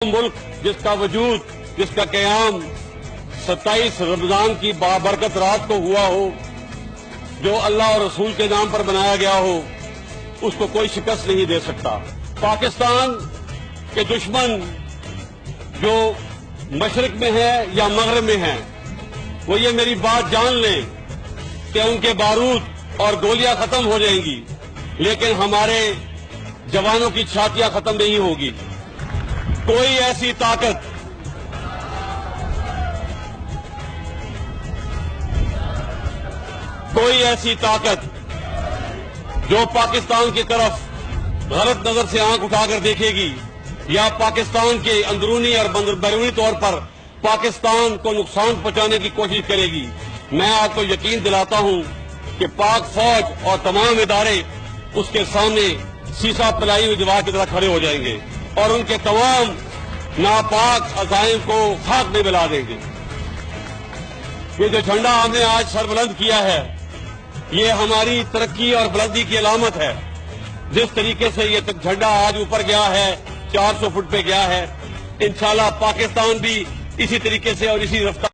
मुल्क जिसका वजूद, जिसका क़याम 27 रमजान की बाबरकत रात को हुआ हो, जो अल्लाह और रसूल के नाम पर बनाया गया हो, उसको कोई शिकस्त नहीं दे सकता। पाकिस्तान के दुश्मन जो मशरिक में है या मगरब में है, वो ये मेरी बात जान लें कि उनके बारूद और गोलियां खत्म हो जाएंगी, लेकिन हमारे जवानों की छातियां खत्म नहीं होगी। कोई ऐसी ताकत जो पाकिस्तान की तरफ गलत नजर से आंख उठाकर देखेगी या पाकिस्तान के अंदरूनी और बैरूनी तौर पर पाकिस्तान को नुकसान पहुंचाने की कोशिश करेगी, मैं आपको यकीन दिलाता हूं कि पाक फौज और तमाम इदारे उसके सामने शीशा पिलाई हुई दीवार की तरह खड़े हो जाएंगे और उनके तमाम नापाक अज़ाइम को खाक में मिला देंगे। ये जो झंडा हमने आज सरबुलंद किया है, ये हमारी तरक्की और बुलंदी की अलामत है। जिस तरीके से ये झंडा आज ऊपर गया है, 400 फुट पे गया है, इंशाल्लाह पाकिस्तान भी इसी तरीके से और इसी रफ्तार